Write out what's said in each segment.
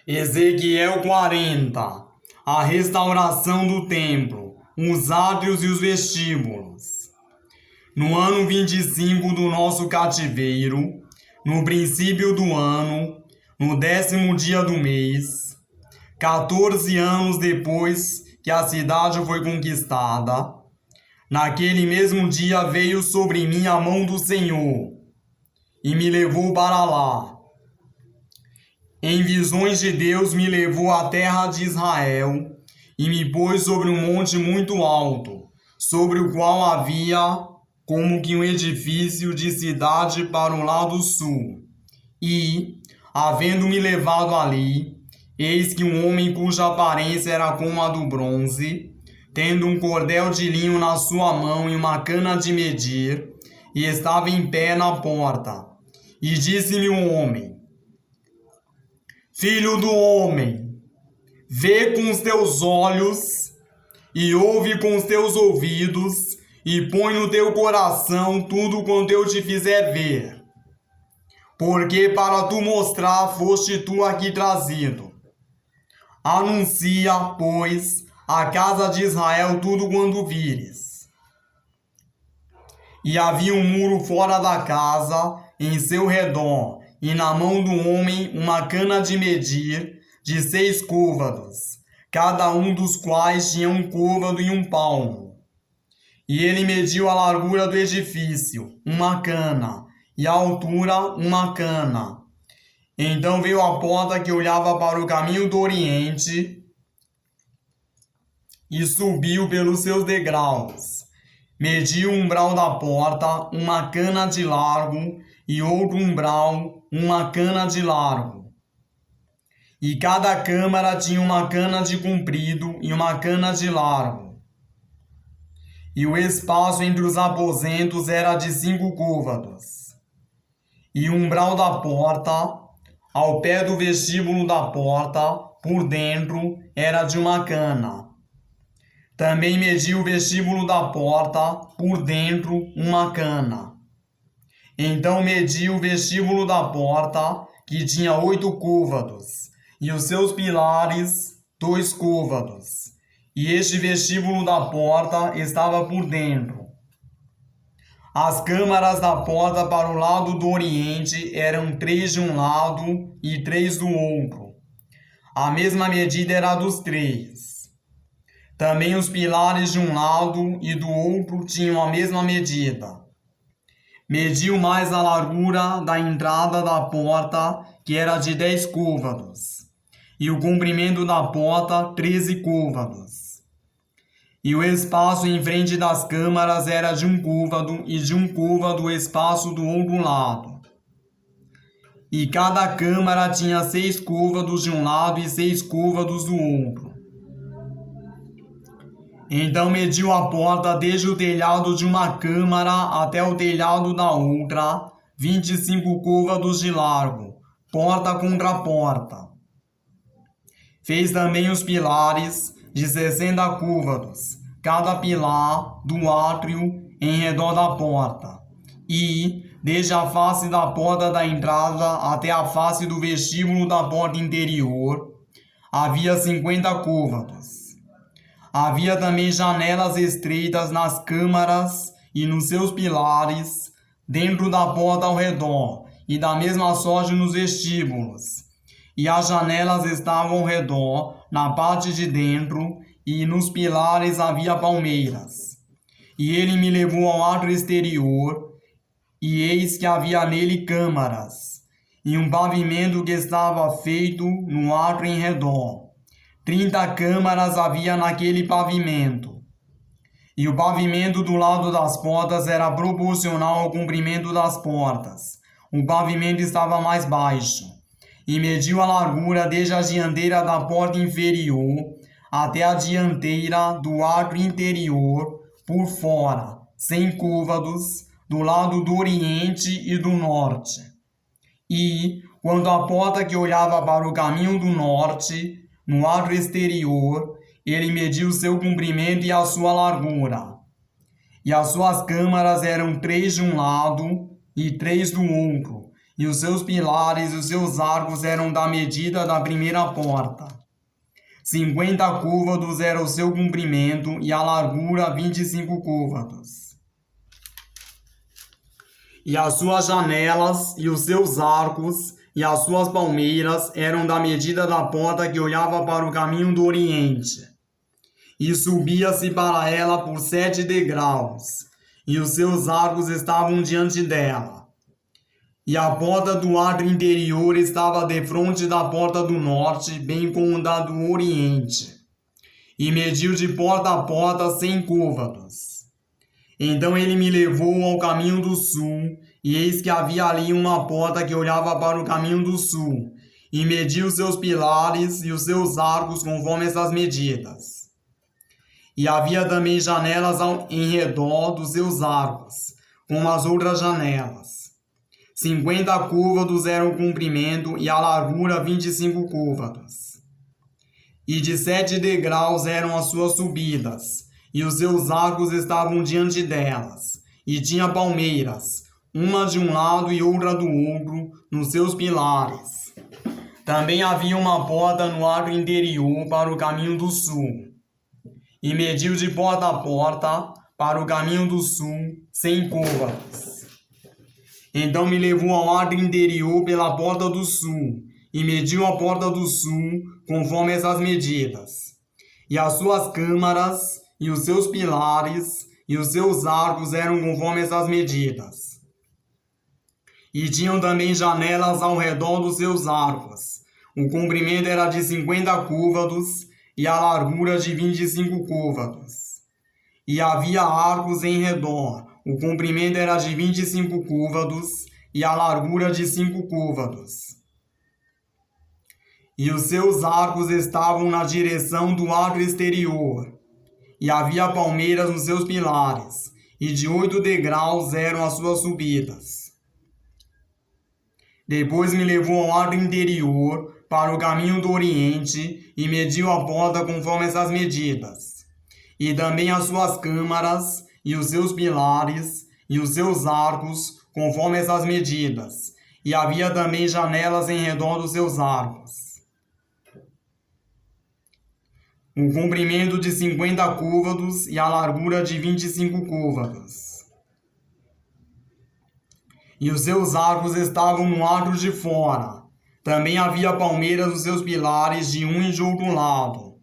Ezequiel 40. A restauração do templo, os átrios e os vestíbulos. No ano 25 do nosso cativeiro, no princípio do ano, no 10º dia do mês, 14 anos depois que a cidade foi conquistada, naquele mesmo dia veio sobre mim a mão do Senhor e me levou para lá. Em visões de Deus me levou à terra de Israel e me pôs sobre um monte muito alto, sobre o qual havia como que um edifício de cidade para o lado sul. E, havendo-me levado ali, eis que um homem cuja aparência era como a do bronze, tendo um cordel de linho na sua mão e uma cana de medir, e estava em pé na porta. E disse-me o homem: Filho do homem, vê com os teus olhos e ouve com os teus ouvidos e põe no teu coração tudo quanto eu te fizer ver. Porque para tu mostrar foste tu aqui trazido. Anuncia, pois, à casa de Israel tudo quanto vires. E havia um muro fora da casa, em seu redor, e na mão do homem uma cana de medir de 6 côvados, cada um dos quais tinha um côvado e um palmo. E ele mediu a largura do edifício, uma cana, e a altura, uma cana. Então veio a porta que olhava para o caminho do oriente e subiu pelos seus degraus. Mediu o umbral da porta, uma cana de largo, e outro umbral, uma cana de largo. E cada câmara tinha uma cana de comprido e uma cana de largo. E o espaço entre os aposentos era de 5 côvados. E o umbral da porta, ao pé do vestíbulo da porta, por dentro, era de uma cana. Também mediu o vestíbulo da porta, por dentro, uma cana. Então mediu o vestíbulo da porta, que tinha 8 côvados, e os seus pilares, 2 côvados. E este vestíbulo da porta estava por dentro. As câmaras da porta para o lado do oriente eram 3 de um lado e 3 do outro. A mesma medida era dos 3. Também os pilares de um lado e do outro tinham a mesma medida. Mediu mais a largura da entrada da porta, que era de 10 côvados, e o comprimento da porta, 13 côvados. E o espaço em frente das câmaras era de 1 côvado, e de 1 côvado o espaço do outro lado. E cada câmara tinha 6 côvados de um lado e 6 côvados do outro. Então mediu a porta desde o telhado de uma câmara até o telhado da outra, 25 côvados de largo, porta contra porta. Fez também os pilares de 60 côvados, cada pilar do átrio em redor da porta. E, desde a face da porta da entrada até a face do vestíbulo da porta interior, havia 50 côvados. Havia também janelas estreitas nas câmaras e nos seus pilares, dentro da porta ao redor, e da mesma sorte nos vestíbulos. E as janelas estavam ao redor, na parte de dentro, e nos pilares havia palmeiras. E ele me levou ao átrio exterior, e eis que havia nele câmaras, e um pavimento que estava feito no átrio em redor. 30 câmaras havia naquele pavimento. E o pavimento do lado das portas era proporcional ao comprimento das portas. O pavimento estava mais baixo. E mediu a largura desde a dianteira da porta inferior até a dianteira do átrio interior, por fora, 100 côvados, do lado do oriente e do norte. E, quando a porta que olhava para o caminho do norte, no átrio exterior, ele mediu seu comprimento e a sua largura. E as suas câmaras eram 3 de um lado e 3 do outro, e os seus pilares e os seus arcos eram da medida da primeira porta. 50 côvados era o seu comprimento e a largura 25 côvados. E as suas janelas e os seus arcos e as suas palmeiras eram da medida da porta que olhava para o caminho do oriente. E subia-se para ela por 7 degraus, e os seus arcos estavam diante dela. E a porta do átrio interior estava defronte da porta do norte, bem como da do oriente. E mediu de porta a porta 100 côvados. Então ele me levou ao caminho do sul, e eis que havia ali uma porta que olhava para o caminho do sul, e mediu os seus pilares e os seus arcos conforme essas medidas. E havia também janelas em redor dos seus arcos, como as outras janelas. 50 côvados era o comprimento e a largura 25 côvados. E de 7 degraus eram as suas subidas, e os seus arcos estavam diante delas, e tinha palmeiras, uma de um lado e outra do outro, nos seus pilares. Também havia uma porta no átrio interior para o caminho do sul, e mediu de porta a porta para o caminho do sul 100 côvados. Então me levou ao átrio interior pela porta do sul, e mediu a porta do sul conforme essas medidas. E as suas câmaras, e os seus pilares, e os seus arcos eram conforme essas medidas. E tinham também janelas ao redor dos seus arcos. O comprimento era de 50 côvados, e a largura de 25 côvados. E havia arcos em redor. O comprimento era de 25 côvados e a largura de 5 côvados. E os seus arcos estavam na direção do átrio exterior. E havia palmeiras nos seus pilares, e de 8 degraus eram as suas subidas. Depois me levou ao átrio interior, para o caminho do oriente, e mediu a porta conforme essas medidas. E também as suas câmaras, e os seus pilares, e os seus arcos, conforme essas medidas. E havia também janelas em redor dos seus arcos. O comprimento de 50 côvados e a largura de 25 côvados. E os seus arcos estavam no átrio de fora. Também havia palmeiras nos seus pilares de um e de outro lado.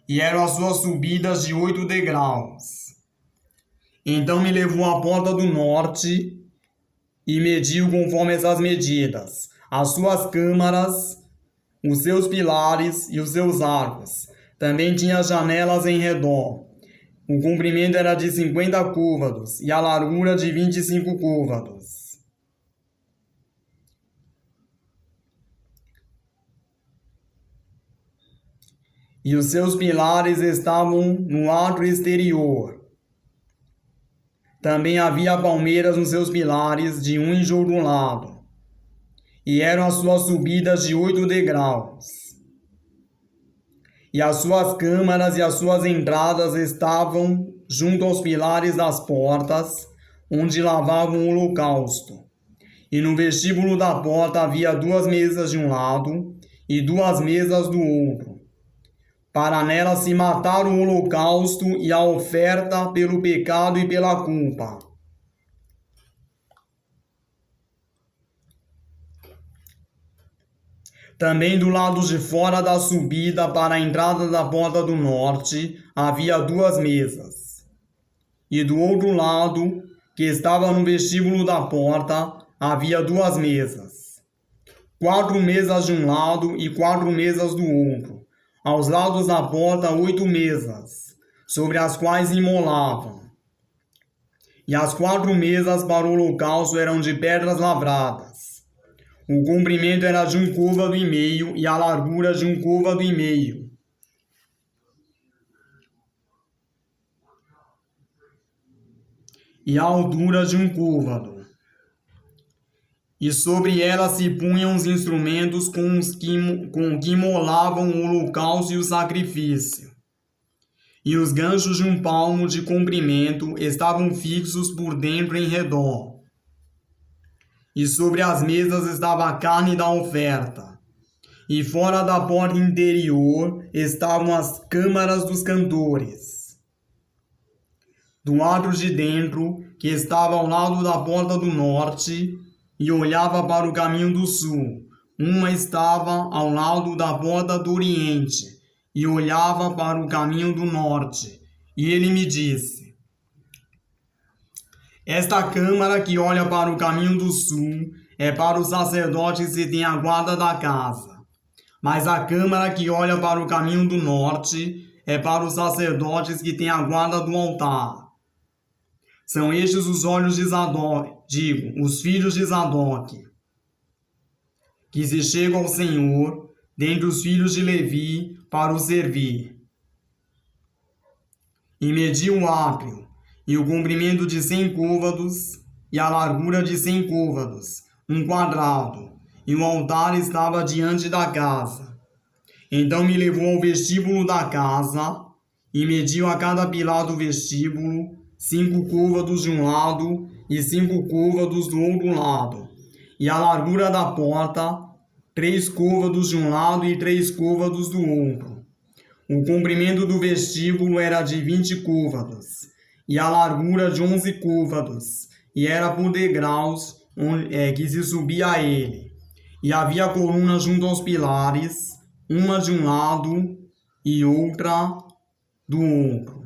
E eram as suas subidas de 8 degraus. Então me levou à porta do norte e mediu conforme essas medidas, as suas câmaras, os seus pilares e os seus arcos. Também tinha janelas em redor. O comprimento era de 50 côvados e a largura de 25 côvados. E os seus pilares estavam no átrio exterior. Também havia palmeiras nos seus pilares de um e de outro lado. E eram as suas subidas de 8 degraus. E as suas câmaras e as suas entradas estavam junto aos pilares das portas, onde lavavam o holocausto. E no vestíbulo da porta havia 2 mesas de um lado e 2 mesas do outro, para nela se matar o holocausto e a oferta pelo pecado e pela culpa. Também do lado de fora da subida para a entrada da porta do norte havia 2 mesas. E do outro lado, que estava no vestíbulo da porta, havia 2 mesas. 4 mesas de um lado e 4 mesas do outro. Aos lados da porta 8 mesas, sobre as quais imolavam. E as 4 mesas para o holocausto eram de pedras lavradas. O comprimento era de 1 côvado e meio e a largura de 1 côvado e meio. E a altura de 1 côvado. E sobre ela se punham os instrumentos com que imolavam o holocausto e o sacrifício. E os ganchos de 1 palmo de comprimento estavam fixos por dentro em redor. e sobre as mesas estava a carne da oferta. E fora da porta interior estavam as câmaras dos cantores. Do lado de dentro, que estava ao lado da porta do norte, e olhava para o caminho do sul, uma estava ao lado da porta do oriente, e olhava para o caminho do norte. E ele me disse: esta câmara que olha para o caminho do sul é para os sacerdotes que têm a guarda da casa. Mas a câmara que olha para o caminho do norte é para os sacerdotes que têm a guarda do altar. São estes os olhos de Zadok, os filhos de Zadok, que se chegam ao Senhor dentre os filhos de Levi para o servir. E mediu o átrio, e o comprimento de 100 côvados, e a largura de 100 côvados, um quadrado, e o altar estava diante da casa. Então me levou ao vestíbulo da casa, e mediu a cada pilar do vestíbulo 5 côvados de um lado, e 5 côvados do outro lado, e a largura da porta 3 côvados de um lado e 3 côvados do outro. O comprimento do vestíbulo era de 20 côvados, e a largura de 11 côvados, e era por degraus que se subia a ele. E havia colunas junto aos pilares, uma de um lado e outra do outro.